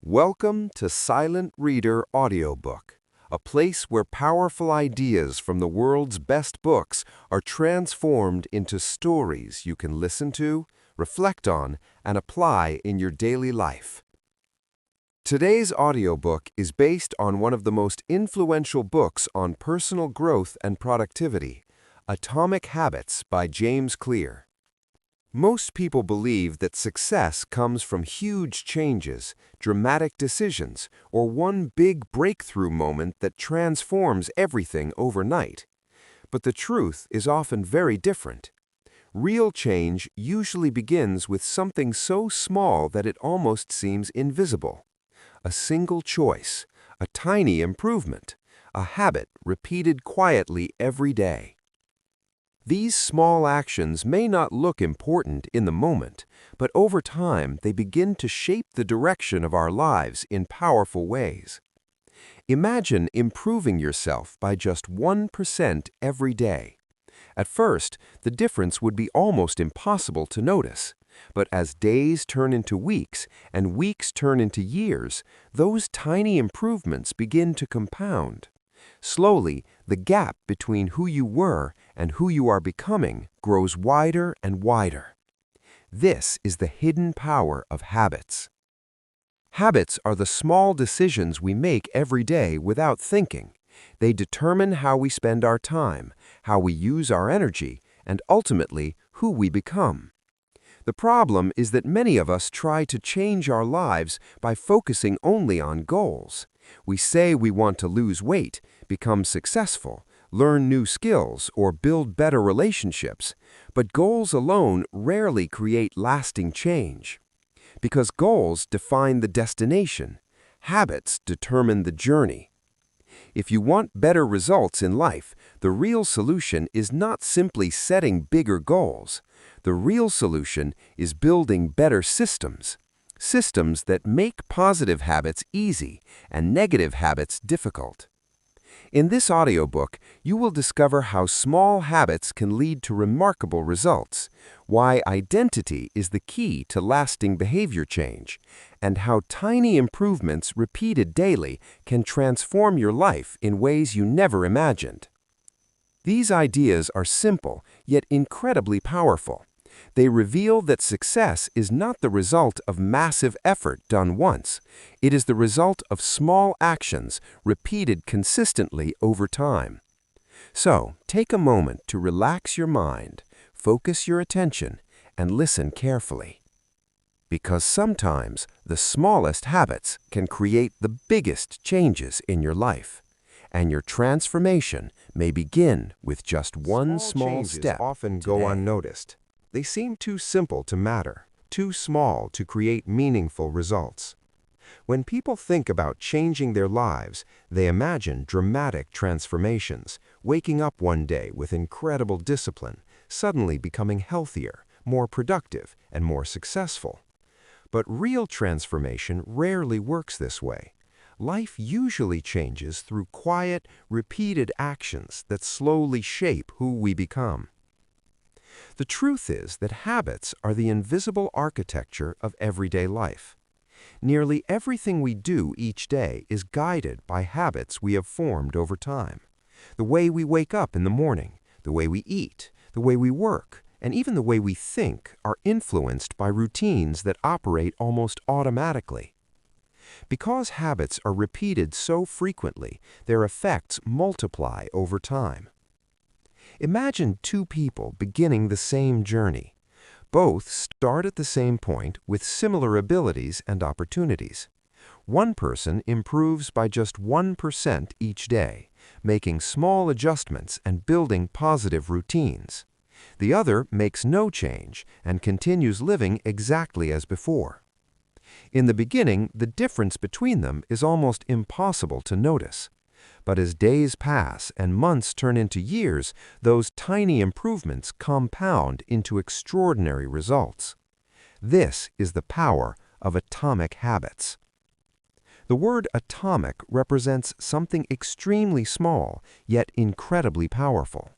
Welcome to Silent Reader Audiobook, a place where powerful ideas from the world's best books are transformed into stories you can listen to, reflect on, and apply in your daily life. Today's audiobook is based on one of the most influential books on personal growth and productivity, Atomic Habits by James Clear. Most people believe that success comes from huge changes, dramatic decisions, or one big breakthrough moment that transforms everything overnight. But the truth is often very different. Real change usually begins with something so small that it almost seems invisible. A single choice, a tiny improvement, a habit repeated quietly every day. These small actions may not look important in the moment, but over time they begin to shape the direction of our lives in powerful ways. Imagine improving yourself by just 1% every day. At first, the difference would be almost impossible to notice, but as days turn into weeks and weeks turn into years, those tiny improvements begin to compound. Slowly, the gap between who you were and who you are becoming grows wider and wider. This is the hidden power of habits. Habits are the small decisions we make every day without thinking. They determine how we spend our time, how we use our energy, and ultimately, who we become. The problem is that many of us try to change our lives by focusing only on goals. We say we want to lose weight, become successful, learn new skills, or build better relationships, but goals alone rarely create lasting change. Because goals define the destination, habits determine the journey. If you want better results in life, the real solution is not simply setting bigger goals. The real solution is building better systems. Systems that make positive habits easy and negative habits difficult. In this audiobook, you will discover how small habits can lead to remarkable results, why identity is the key to lasting behavior change, and how tiny improvements repeated daily can transform your life in ways you never imagined. These ideas are simple, yet incredibly powerful. They reveal that success is not the result of massive effort done once. It is the result of small actions repeated consistently over time. So, take a moment to relax your mind, focus your attention, and listen carefully. Because sometimes the smallest habits can create the biggest changes in your life. And your transformation may begin with just one small step. Often go unnoticed. They seem too simple to matter, too small to create meaningful results. When people think about changing their lives, they imagine dramatic transformations, waking up one day with incredible discipline, suddenly becoming healthier, more productive, and more successful. But real transformation rarely works this way. Life usually changes through quiet, repeated actions that slowly shape who we become. The truth is that habits are the invisible architecture of everyday life. Nearly everything we do each day is guided by habits we have formed over time. The way we wake up in the morning, the way we eat, the way we work, and even the way we think are influenced by routines that operate almost automatically. Because habits are repeated so frequently, their effects multiply over time. Imagine two people beginning the same journey. Both start at the same point with similar abilities and opportunities. One person improves by just 1% each day, making small adjustments and building positive routines. The other makes no change and continues living exactly as before. In the beginning, the difference between them is almost impossible to notice. But as days pass and months turn into years, those tiny improvements compound into extraordinary results. This is the power of atomic habits. The word atomic represents something extremely small, yet incredibly powerful.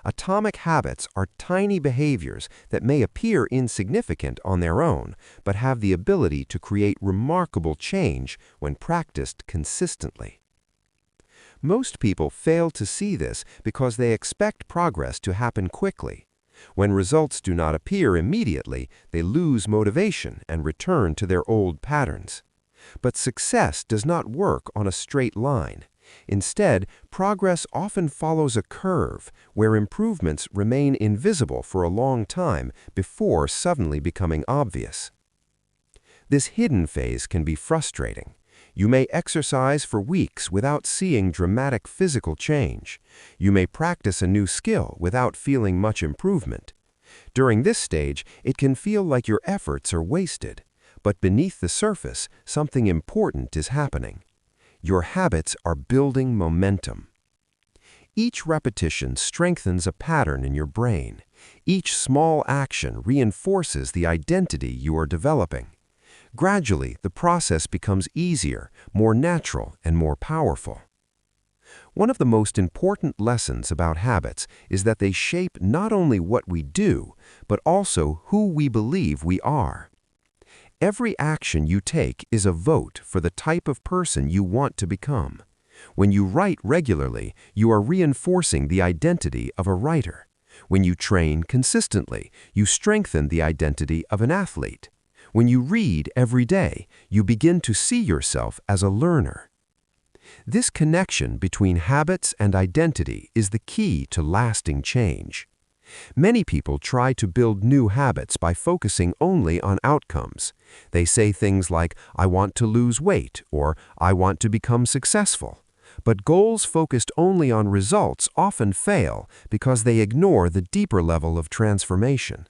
Atomic habits are tiny behaviors that may appear insignificant on their own, but have the ability to create remarkable change when practiced consistently. Most people fail to see this because they expect progress to happen quickly. When results do not appear immediately, they lose motivation and return to their old patterns. But success does not work on a straight line. Instead, progress often follows a curve where improvements remain invisible for a long time before suddenly becoming obvious. This hidden phase can be frustrating. You may exercise for weeks without seeing dramatic physical change. You may practice a new skill without feeling much improvement. During this stage, it can feel like your efforts are wasted. But beneath the surface, something important is happening. Your habits are building momentum. Each repetition strengthens a pattern in your brain. Each small action reinforces the identity you are developing. Gradually, the process becomes easier, more natural, and more powerful. One of the most important lessons about habits is that they shape not only what we do, but also who we believe we are. Every action you take is a vote for the type of person you want to become. When you write regularly, you are reinforcing the identity of a writer. When you train consistently, you strengthen the identity of an athlete. When you read every day, you begin to see yourself as a learner. This connection between habits and identity is the key to lasting change. Many people try to build new habits by focusing only on outcomes. They say things like, "I want to lose weight," or "I want to become successful." But goals focused only on results often fail because they ignore the deeper level of transformation.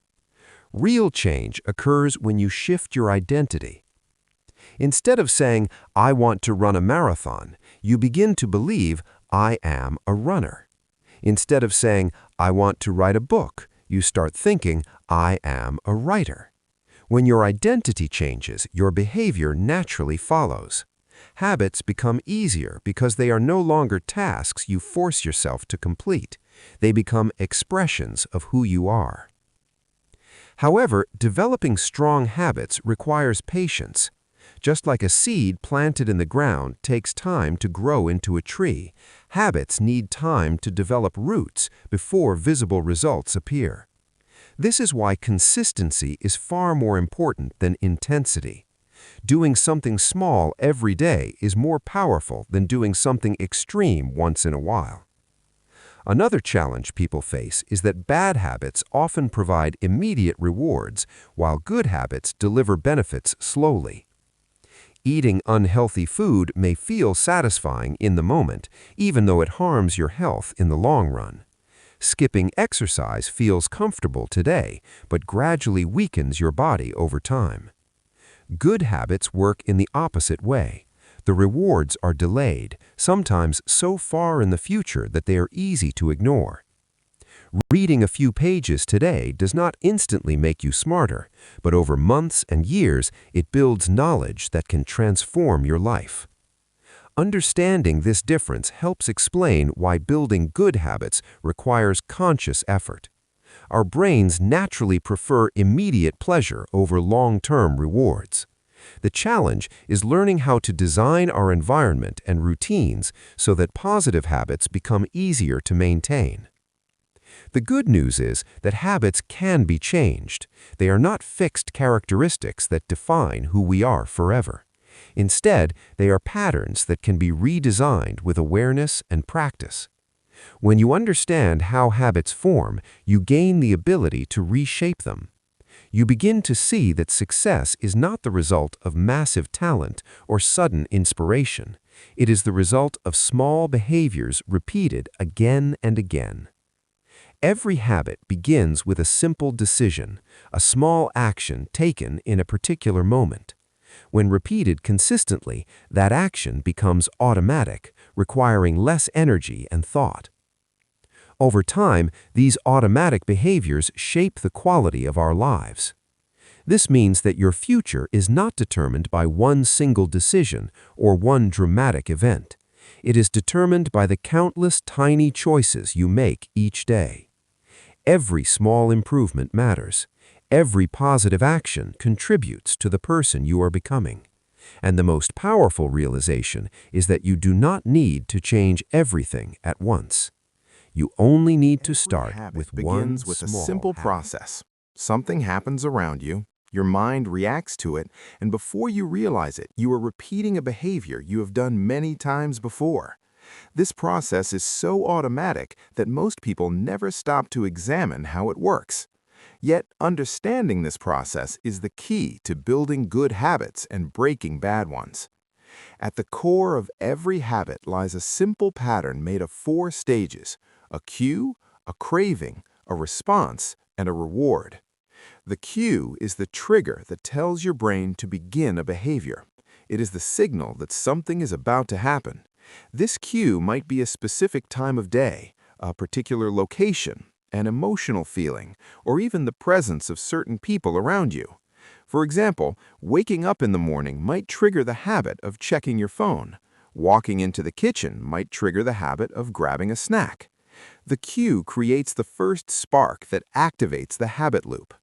Real change occurs when you shift your identity. Instead of saying, "I want to run a marathon," you begin to believe, "I am a runner." Instead of saying, "I want to write a book," you start thinking, "I am a writer." When your identity changes, your behavior naturally follows. Habits become easier because they are no longer tasks you force yourself to complete. They become expressions of who you are. However, developing strong habits requires patience. Just like a seed planted in the ground takes time to grow into a tree, habits need time to develop roots before visible results appear. This is why consistency is far more important than intensity. Doing something small every day is more powerful than doing something extreme once in a while. Another challenge people face is that bad habits often provide immediate rewards, while good habits deliver benefits slowly. Eating unhealthy food may feel satisfying in the moment, even though it harms your health in the long run. Skipping exercise feels comfortable today, but gradually weakens your body over time. Good habits work in the opposite way. The rewards are delayed, sometimes so far in the future that they are easy to ignore. Reading a few pages today does not instantly make you smarter, but over months and years, it builds knowledge that can transform your life. Understanding this difference helps explain why building good habits requires conscious effort. Our brains naturally prefer immediate pleasure over long-term rewards. The challenge is learning how to design our environment and routines so that positive habits become easier to maintain. The good news is that habits can be changed. They are not fixed characteristics that define who we are forever. Instead, they are patterns that can be redesigned with awareness and practice. When you understand how habits form, you gain the ability to reshape them. You begin to see that success is not the result of massive talent or sudden inspiration. It is the result of small behaviors repeated again and again. Every habit begins with a simple decision, a small action taken in a particular moment. When repeated consistently, that action becomes automatic, requiring less energy and thought. Over time, these automatic behaviors shape the quality of our lives. This means that your future is not determined by one single decision or one dramatic event. It is determined by the countless tiny choices you make each day. Every small improvement matters. Every positive action contributes to the person you are becoming. And the most powerful realization is that you do not need to change everything at once. You only need to Every start habit with one begins with a small simple habit. process. Something happens around you, your mind reacts to it, and before you realize it, you are repeating a behavior you have done many times before. This process is so automatic that most people never stop to examine how it works. Yet, understanding this process is the key to building good habits and breaking bad ones. At the core of every habit lies a simple pattern made of 4 stages: a cue, a craving, a response, and a reward. The cue is the trigger that tells your brain to begin a behavior. It is the signal that something is about to happen. This cue might be a specific time of day, a particular location, an emotional feeling, or even the presence of certain people around you. For example, waking up in the morning might trigger the habit of checking your phone. Walking into the kitchen might trigger the habit of grabbing a snack. The cue creates the first spark that activates the habit loop.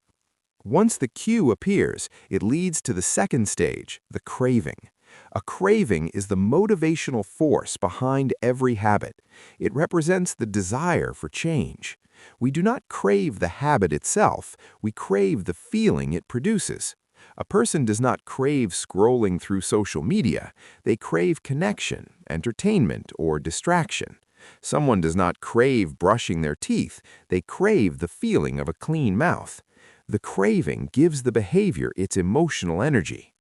Once the cue appears, it leads to the second stage, the craving. A craving is the motivational force behind every habit. It represents the desire for change. We do not crave the habit itself, we crave the feeling it produces. A person does not crave scrolling through social media, they crave connection, entertainment, or distraction. Someone does not crave brushing their teeth, they crave the feeling of a clean mouth. The craving gives the behavior its emotional energy.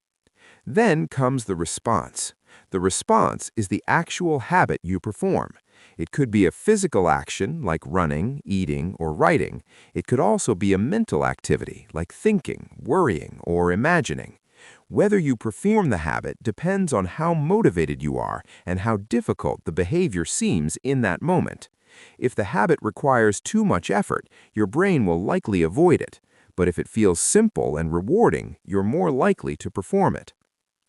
Then comes the response. The response is the actual habit you perform. It could be a physical action like running, eating, or writing. It could also be a mental activity like thinking, worrying, or imagining. Whether you perform the habit depends on how motivated you are and how difficult the behavior seems in that moment. If the habit requires too much effort, your brain will likely avoid it. But if it feels simple and rewarding, you're more likely to perform it.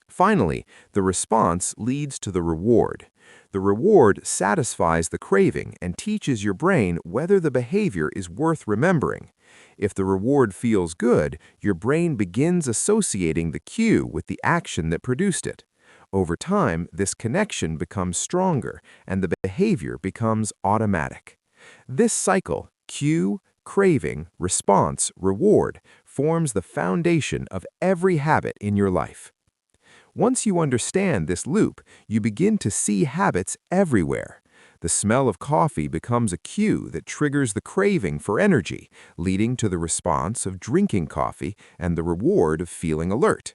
Finally, the response leads to the reward. The reward satisfies the craving and teaches your brain whether the behavior is worth remembering. If the reward feels good, your brain begins associating the cue with the action that produced it. Over time, this connection becomes stronger and the behavior becomes automatic. This cycle, cue, craving, response, reward, forms the foundation of every habit in your life. Once you understand this loop, you begin to see habits everywhere. The smell of coffee becomes a cue that triggers the craving for energy, leading to the response of drinking coffee and the reward of feeling alert.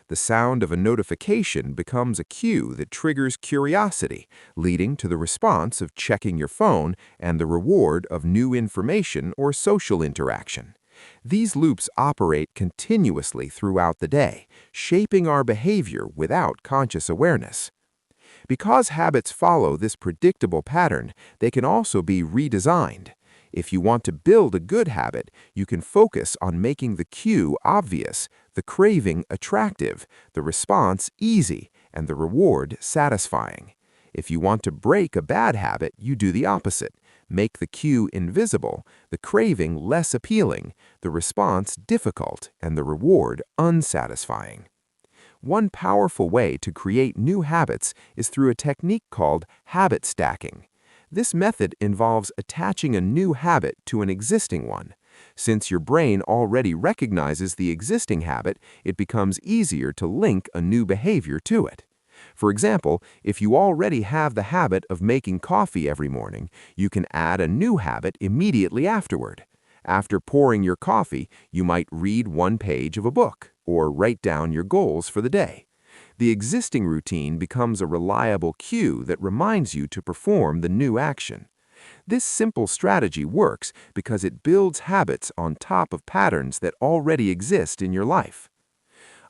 The sound of a notification becomes a cue that triggers curiosity, leading to the response of checking your phone and the reward of new information or social interaction. These loops operate continuously throughout the day, shaping our behavior without conscious awareness. Because habits follow this predictable pattern, they can also be redesigned. If you want to build a good habit, you can focus on making the cue obvious, the craving attractive, the response easy, and the reward satisfying. If you want to break a bad habit, you do the opposite. Make the cue invisible, the craving less appealing, the response difficult, and the reward unsatisfying. One powerful way to create new habits is through a technique called habit stacking. This method involves attaching a new habit to an existing one. Since your brain already recognizes the existing habit, it becomes easier to link a new behavior to it. For example, if you already have the habit of making coffee every morning, you can add a new habit immediately afterward. After pouring your coffee, you might read one page of a book or write down your goals for the day. The existing routine becomes a reliable cue that reminds you to perform the new action. This simple strategy works because it builds habits on top of patterns that already exist in your life.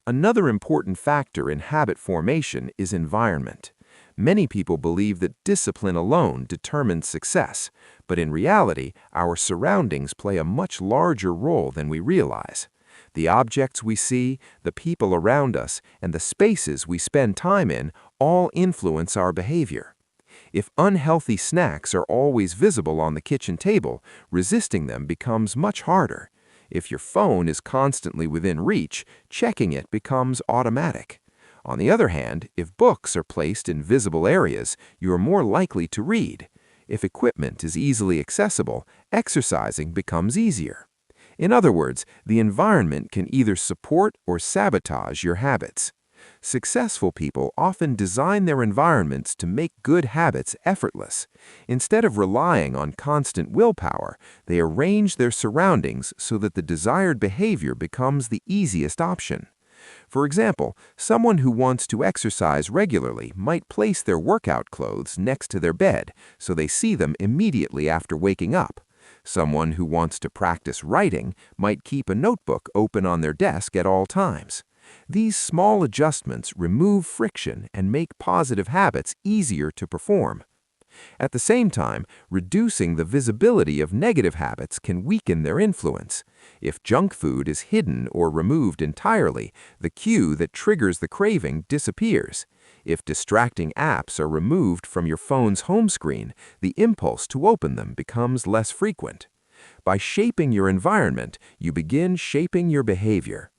Another important factor in habit formation is environment. Many people believe that discipline alone determines success, but in reality, our surroundings play a much larger role than we realize. The objects we see, the people around us, and the spaces we spend time in all influence our behavior. If unhealthy snacks are always visible on the kitchen table, resisting them becomes much harder. If your phone is constantly within reach, checking it becomes automatic. On the other hand, if books are placed in visible areas, you are more likely to read. If equipment is easily accessible, exercising becomes easier. In other words, the environment can either support or sabotage your habits. Successful people often design their environments to make good habits effortless. Instead of relying on constant willpower, they arrange their surroundings so that the desired behavior becomes the easiest option. For example, someone who wants to exercise regularly might place their workout clothes next to their bed so they see them immediately after waking up. Someone who wants to practice writing might keep a notebook open on their desk at all times. These small adjustments remove friction and make positive habits easier to perform. At the same time, reducing the visibility of negative habits can weaken their influence. If junk food is hidden or removed entirely, the cue that triggers the craving disappears. If distracting apps are removed from your phone's home screen, the impulse to open them becomes less frequent. By shaping your environment, you begin shaping your behavior.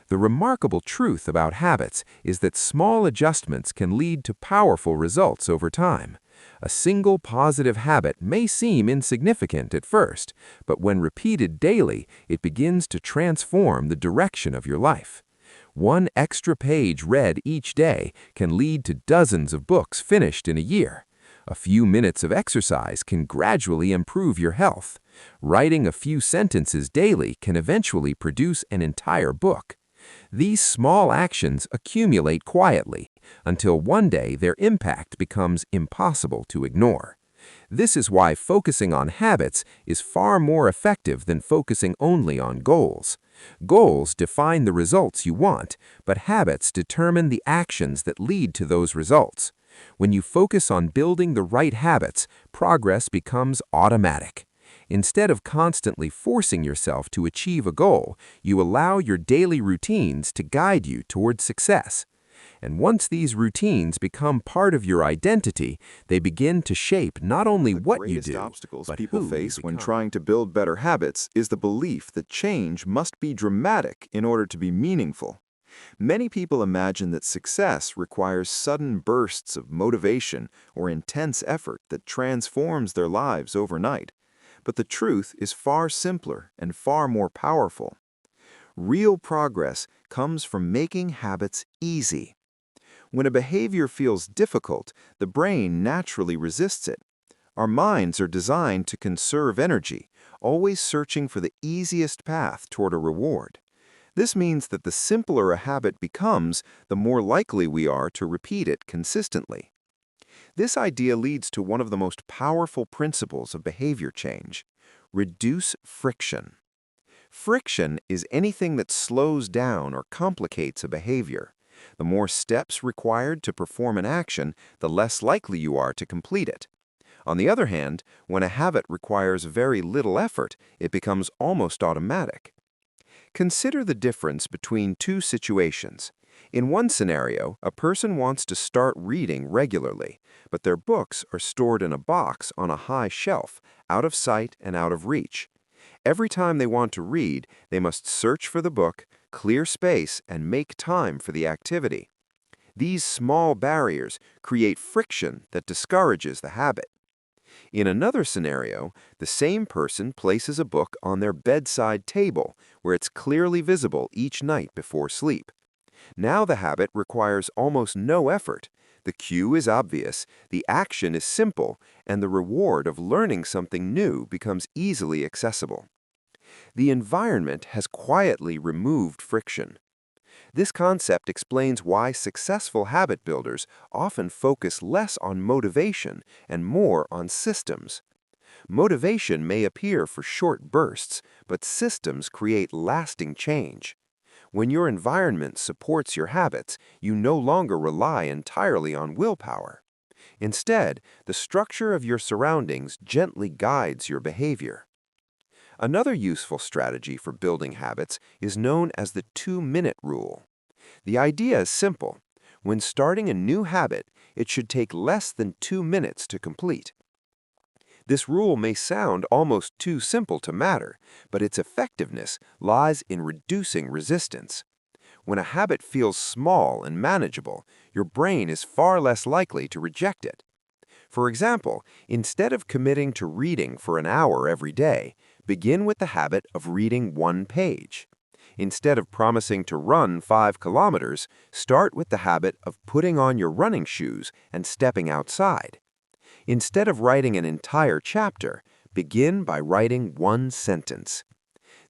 The remarkable truth about habits is that small adjustments can lead to powerful results over time. A single positive habit may seem insignificant at first, but when repeated daily, it begins to transform the direction of your life. One extra page read each day can lead to dozens of books finished in a year. A few minutes of exercise can gradually improve your health. Writing a few sentences daily can eventually produce an entire book. These small actions accumulate quietly until one day their impact becomes impossible to ignore. This is why focusing on habits is far more effective than focusing only on goals. Goals define the results you want, but habits determine the actions that lead to those results. When you focus on building the right habits, progress becomes automatic. Instead of constantly forcing yourself to achieve a goal, you allow your daily routines to guide you toward success. And once these routines become part of your identity, they begin to shape not only what you greatest do, obstacles but people who face you when become. trying to build better habits is the belief that change must be dramatic in order to be meaningful. Many people imagine that success requires sudden bursts of motivation or intense effort that transforms their lives overnight. But the truth is far simpler and far more powerful. Real progress comes from making habits easy. When a behavior feels difficult, the brain naturally resists it. Our minds are designed to conserve energy, always searching for the easiest path toward a reward. This means that the simpler a habit becomes, the more likely we are to repeat it consistently. This idea leads to one of the most powerful principles of behavior change: reduce friction. Friction is anything that slows down or complicates a behavior. The more steps required to perform an action, the less likely you are to complete it. On the other hand, when a habit requires very little effort, it becomes almost automatic. Consider the difference between two situations. In one scenario, a person wants to start reading regularly, but their books are stored in a box on a high shelf, out of sight and out of reach. Every time they want to read, they must search for the book, clear space, and make time for the activity. These small barriers create friction that discourages the habit. In another scenario, the same person places a book on their bedside table where it's clearly visible each night before sleep. Now the habit requires almost no effort. The cue is obvious, the action is simple, and the reward of learning something new becomes easily accessible. The environment has quietly removed friction. This concept explains why successful habit builders often focus less on motivation and more on systems. Motivation may appear for short bursts, but systems create lasting change. When your environment supports your habits, you no longer rely entirely on willpower. Instead, the structure of your surroundings gently guides your behavior. Another useful strategy for building habits is known as the 2-minute rule. The idea is simple. When starting a new habit, it should take less than 2 minutes to complete. This rule may sound almost too simple to matter, but its effectiveness lies in reducing resistance. When a habit feels small and manageable, your brain is far less likely to reject it. For example, instead of committing to reading for an hour every day, begin with the habit of reading 1 page. Instead of promising to run 5 kilometers, start with the habit of putting on your running shoes and stepping outside. Instead of writing an entire chapter, begin by writing 1 sentence.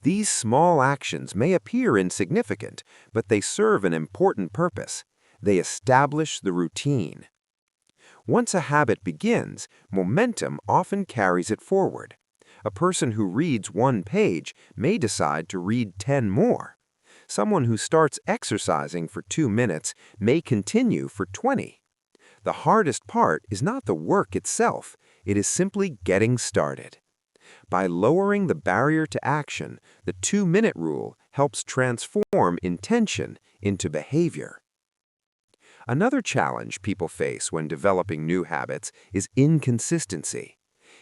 These small actions may appear insignificant, but they serve an important purpose. They establish the routine. Once a habit begins, momentum often carries it forward. A person who reads 1 page may decide to read 10 more. Someone who starts exercising for 2 minutes may continue for 20. The hardest part is not the work itself, it is simply getting started. By lowering the barrier to action, the 2-minute rule helps transform intention into behavior. Another challenge people face when developing new habits is inconsistency.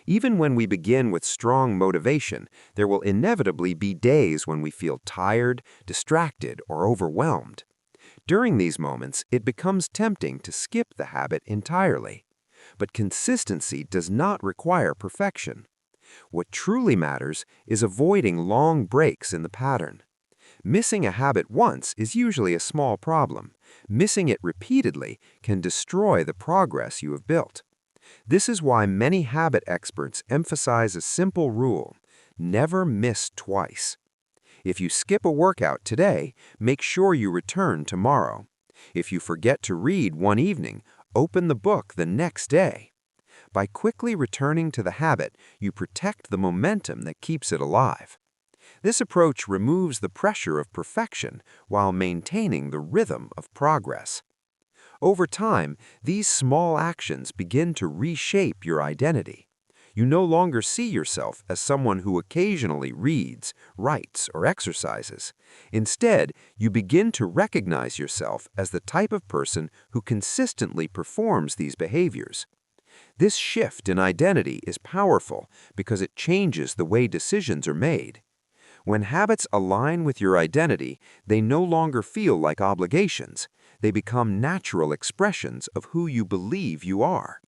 Even when we begin with strong motivation, there will inevitably be days when we feel tired, distracted, or overwhelmed. During these moments, it becomes tempting to skip the habit entirely. But consistency does not require perfection. What truly matters is avoiding long breaks in the pattern. Missing a habit once is usually a small problem. Missing it repeatedly can destroy the progress you have built. This is why many habit experts emphasize a simple rule: never miss twice. If you skip a workout today, make sure you return tomorrow. If you forget to read one evening, open the book the next day. By quickly returning to the habit, you protect the momentum that keeps it alive. This approach removes the pressure of perfection while maintaining the rhythm of progress. Over time, these small actions begin to reshape your identity. You no longer see yourself as someone who occasionally reads, writes, or exercises. Instead, you begin to recognize yourself as the type of person who consistently performs these behaviors. This shift in identity is powerful because it changes the way decisions are made. When habits align with your identity, they no longer feel like obligations. They become natural expressions of who you believe you are.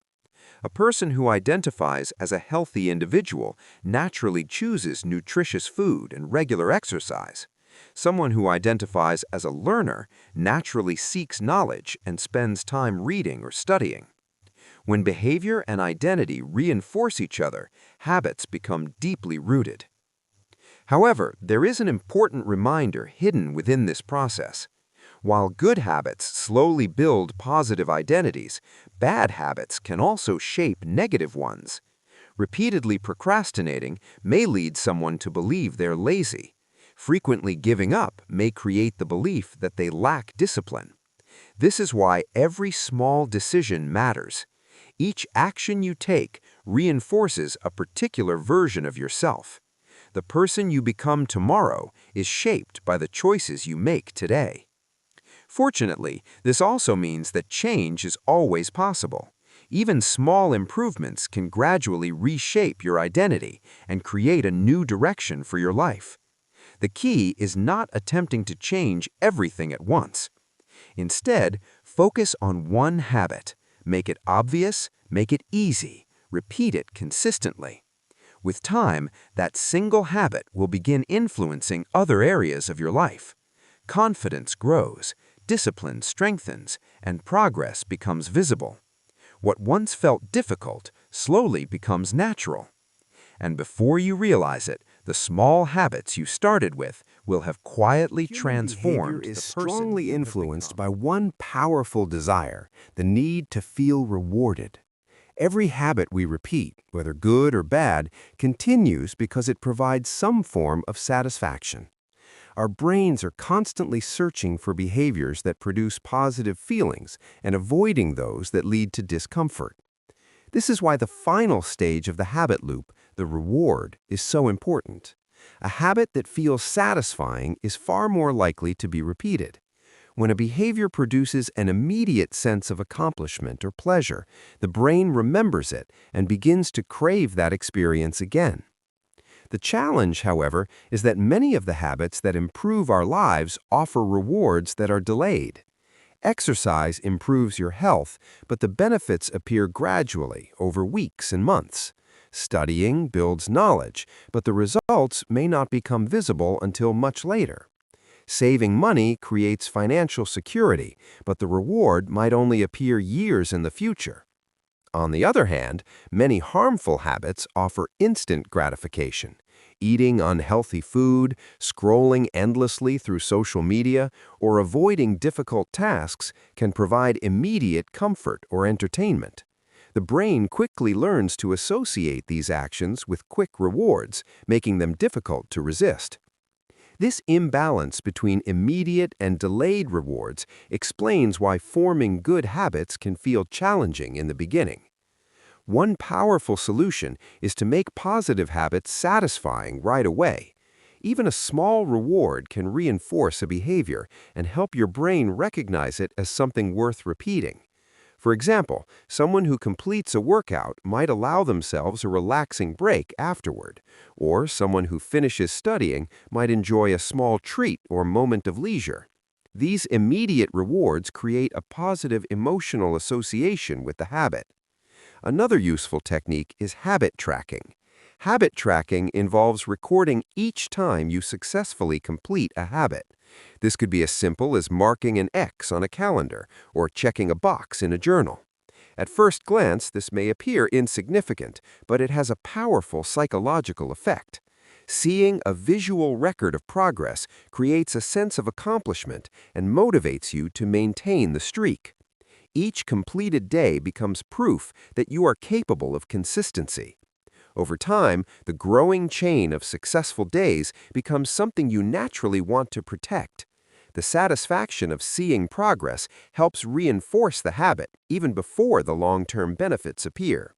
A person who identifies as a healthy individual naturally chooses nutritious food and regular exercise. Someone who identifies as a learner naturally seeks knowledge and spends time reading or studying. When behavior and identity reinforce each other, habits become deeply rooted. However, there is an important reminder hidden within this process. While good habits slowly build positive identities, bad habits can also shape negative ones. Repeatedly procrastinating may lead someone to believe they're lazy. Frequently giving up may create the belief that they lack discipline. This is why every small decision matters. Each action you take reinforces a particular version of yourself. The person you become tomorrow is shaped by the choices you make today. Fortunately, this also means that change is always possible. Even small improvements can gradually reshape your identity and create a new direction for your life. The key is not attempting to change everything at once. Instead, focus on one habit. Make it obvious, make it easy, repeat it consistently. With time, that single habit will begin influencing other areas of your life. Confidence grows, discipline strengthens, and progress becomes visible. What once felt difficult slowly becomes natural. And before you realize it, the small habits you started with will have quietly Human behavior transformed is the person strongly you have influenced become. by one powerful desire, the need to feel rewarded. Every habit we repeat, whether good or bad, continues because it provides some form of satisfaction. Our brains are constantly searching for behaviors that produce positive feelings and avoiding those that lead to discomfort. This is why the final stage of the habit loop, the reward, is so important. A habit that feels satisfying is far more likely to be repeated. When a behavior produces an immediate sense of accomplishment or pleasure, the brain remembers it and begins to crave that experience again. The challenge, however, is that many of the habits that improve our lives offer rewards that are delayed. Exercise improves your health, but the benefits appear gradually over weeks and months. Studying builds knowledge, but the results may not become visible until much later. Saving money creates financial security, but the reward might only appear years in the future. On the other hand, many harmful habits offer instant gratification. Eating unhealthy food, scrolling endlessly through social media, or avoiding difficult tasks can provide immediate comfort or entertainment. The brain quickly learns to associate these actions with quick rewards, making them difficult to resist. This imbalance between immediate and delayed rewards explains why forming good habits can feel challenging in the beginning. One powerful solution is to make positive habits satisfying right away. Even a small reward can reinforce a behavior and help your brain recognize it as something worth repeating. For example, someone who completes a workout might allow themselves a relaxing break afterward, or someone who finishes studying might enjoy a small treat or moment of leisure. These immediate rewards create a positive emotional association with the habit. Another useful technique is habit tracking. Habit tracking involves recording each time you successfully complete a habit. This could be as simple as marking an X on a calendar or checking a box in a journal. At first glance, this may appear insignificant, but it has a powerful psychological effect. Seeing a visual record of progress creates a sense of accomplishment and motivates you to maintain the streak. Each completed day becomes proof that you are capable of consistency. Over time, the growing chain of successful days becomes something you naturally want to protect. The satisfaction of seeing progress helps reinforce the habit even before the long-term benefits appear.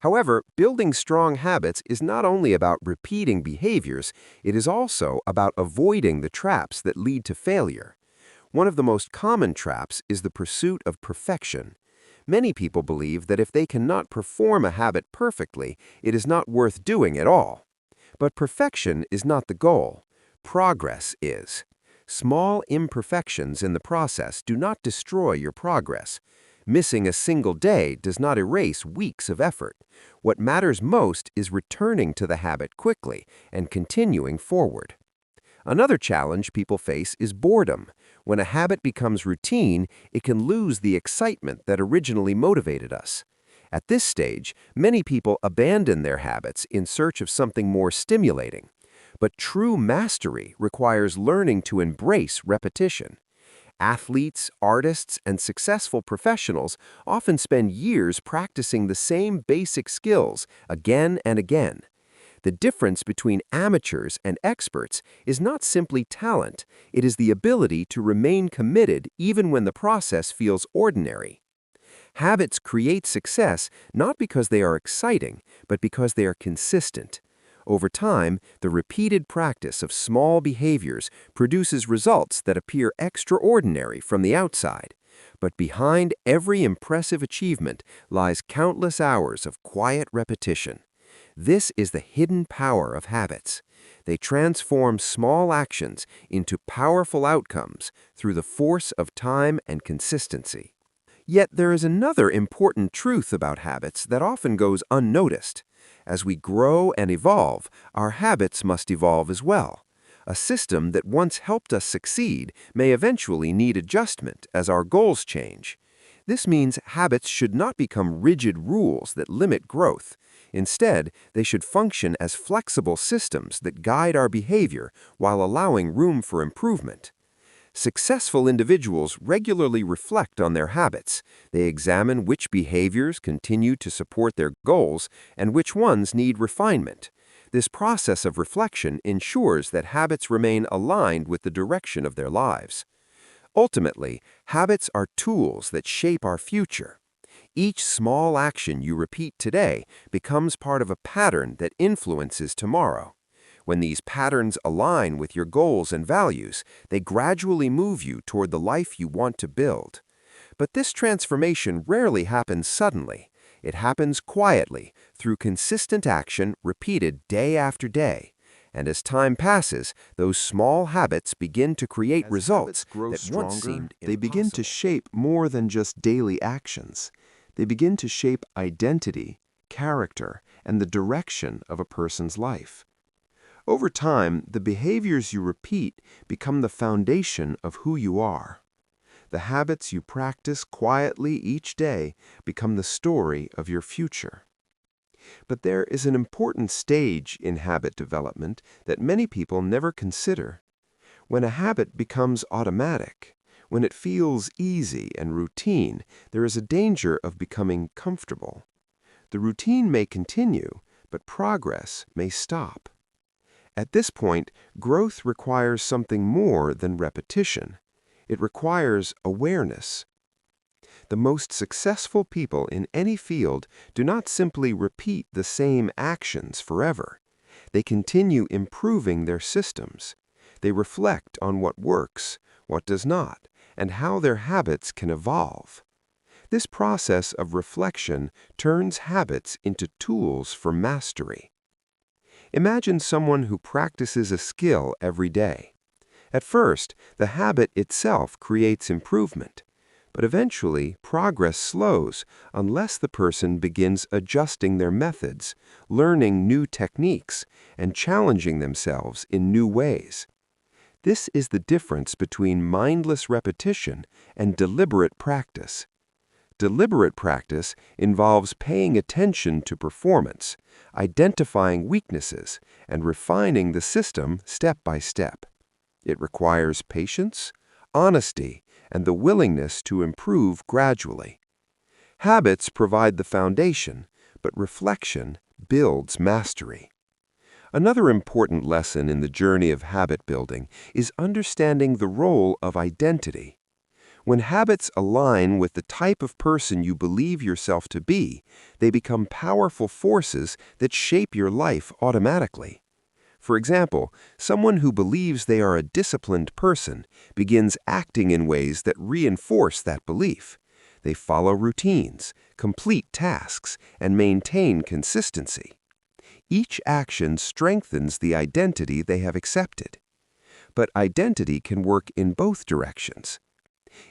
However, building strong habits is not only about repeating behaviors, it is also about avoiding the traps that lead to failure. One of the most common traps is the pursuit of perfection. Many people believe that if they cannot perform a habit perfectly, it is not worth doing at all. But perfection is not the goal. Progress is. Small imperfections in the process do not destroy your progress. Missing a single day does not erase weeks of effort. What matters most is returning to the habit quickly and continuing forward. Another challenge people face is boredom. When a habit becomes routine, it can lose the excitement that originally motivated us. At this stage, many people abandon their habits in search of something more stimulating. But true mastery requires learning to embrace repetition. Athletes, artists, and successful professionals often spend years practicing the same basic skills again and again. The difference between amateurs and experts is not simply talent, it is the ability to remain committed even when the process feels ordinary. Habits create success not because they are exciting, but because they are consistent. Over time, the repeated practice of small behaviors produces results that appear extraordinary from the outside. But behind every impressive achievement lies countless hours of quiet repetition. This is the hidden power of habits. They transform small actions into powerful outcomes through the force of time and consistency. Yet there is another important truth about habits that often goes unnoticed. As we grow and evolve, our habits must evolve as well. A system that once helped us succeed may eventually need adjustment as our goals change. This means habits should not become rigid rules that limit growth. Instead, they should function as flexible systems that guide our behavior while allowing room for improvement. Successful individuals regularly reflect on their habits. They examine which behaviors continue to support their goals and which ones need refinement. This process of reflection ensures that habits remain aligned with the direction of their lives. Ultimately, habits are tools that shape our future. Each small action you repeat today becomes part of a pattern that influences tomorrow. When these patterns align with your goals and values, they gradually move you toward the life you want to build. But this transformation rarely happens suddenly. It happens quietly, through consistent action repeated day after day. And as time passes, those small habits begin to create results that once seemed impossible. They begin to shape more than just daily actions. They begin to shape identity, character, and the direction of a person's life. Over time, the behaviors you repeat become the foundation of who you are. The habits you practice quietly each day become the story of your future. But there is an important stage in habit development that many people never consider. When a habit becomes automatic, when it feels easy and routine, there is a danger of becoming comfortable. The routine may continue, but progress may stop. At this point, growth requires something more than repetition. It requires awareness. The most successful people in any field do not simply repeat the same actions forever. They continue improving their systems. They reflect on what works, what does not, and how their habits can evolve. This process of reflection turns habits into tools for mastery. Imagine someone who practices a skill every day. At first, the habit itself creates improvement. But eventually, progress slows unless the person begins adjusting their methods, learning new techniques, and challenging themselves in new ways. This is the difference between mindless repetition and deliberate practice. Deliberate practice involves paying attention to performance, identifying weaknesses, and refining the system step by step. It requires patience, honesty, and the willingness to improve gradually. Habits provide the foundation, but reflection builds mastery. Another important lesson in the journey of habit building is understanding the role of identity. When habits align with the type of person you believe yourself to be, they become powerful forces that shape your life automatically. For example, someone who believes they are a disciplined person begins acting in ways that reinforce that belief. They follow routines, complete tasks, and maintain consistency. Each action strengthens the identity they have accepted. But identity can work in both directions.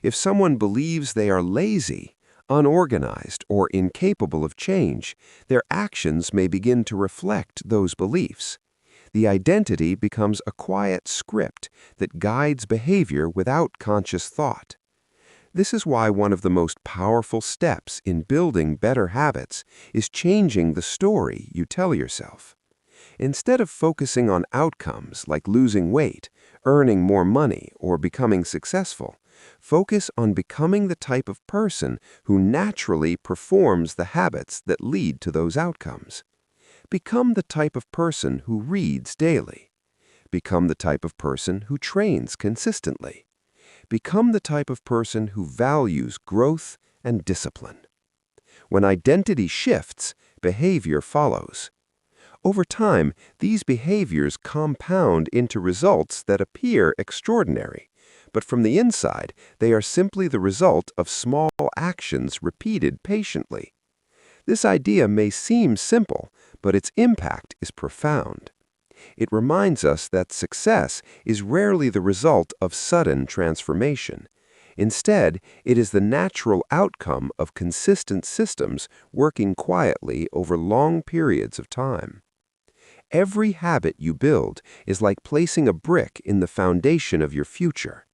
If someone believes they are lazy, unorganized, or incapable of change, their actions may begin to reflect those beliefs. The identity becomes a quiet script that guides behavior without conscious thought. This is why one of the most powerful steps in building better habits is changing the story you tell yourself. Instead of focusing on outcomes like losing weight, earning more money, or becoming successful, focus on becoming the type of person who naturally performs the habits that lead to those outcomes. Become the type of person who reads daily. Become the type of person who trains consistently. Become the type of person who values growth and discipline. When identity shifts, behavior follows. Over time, these behaviors compound into results that appear extraordinary, but from the inside, they are simply the result of small actions repeated patiently. This idea may seem simple, but its impact is profound. It reminds us that success is rarely the result of sudden transformation. Instead, it is the natural outcome of consistent systems working quietly over long periods of time. Every habit you build is like placing a brick in the foundation of your future.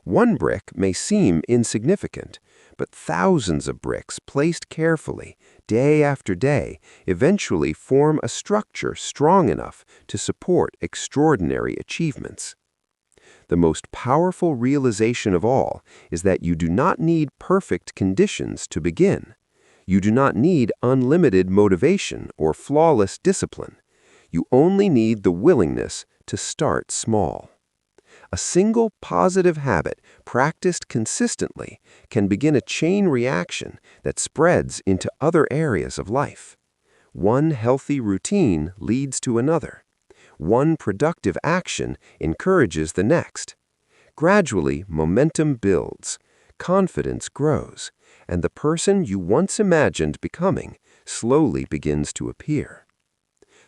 One brick may seem insignificant, but thousands of bricks placed carefully, day after day, eventually form a structure strong enough to support extraordinary achievements. The most powerful realization of all is that you do not need perfect conditions to begin. You do not need unlimited motivation or flawless discipline. You only need the willingness to start small. A single positive habit practiced consistently can begin a chain reaction that spreads into other areas of life. One healthy routine leads to another. One productive action encourages the next. Gradually, momentum builds, confidence grows, and the person you once imagined becoming slowly begins to appear.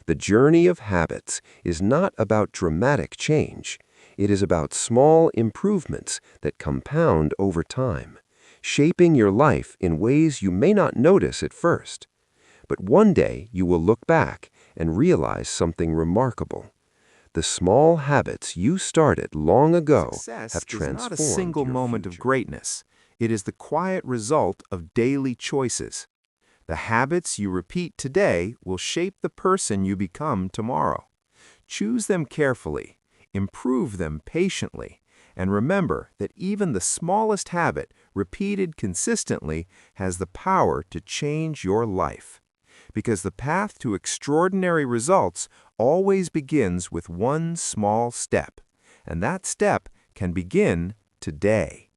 The journey of habits is not about dramatic change. It is about small improvements that compound over time, shaping your life in ways you may not notice at first. But one day you will look back and realize something remarkable. The small habits you started long ago Success have is not a transformed single your moment of future. greatness. It is the quiet result of daily choices. The habits you repeat today will shape the person you become tomorrow. Choose them carefully, improve them patiently, and remember that even the smallest habit, repeated consistently, has the power to change your life. Because the path to extraordinary results always begins with one small step, and that step can begin today.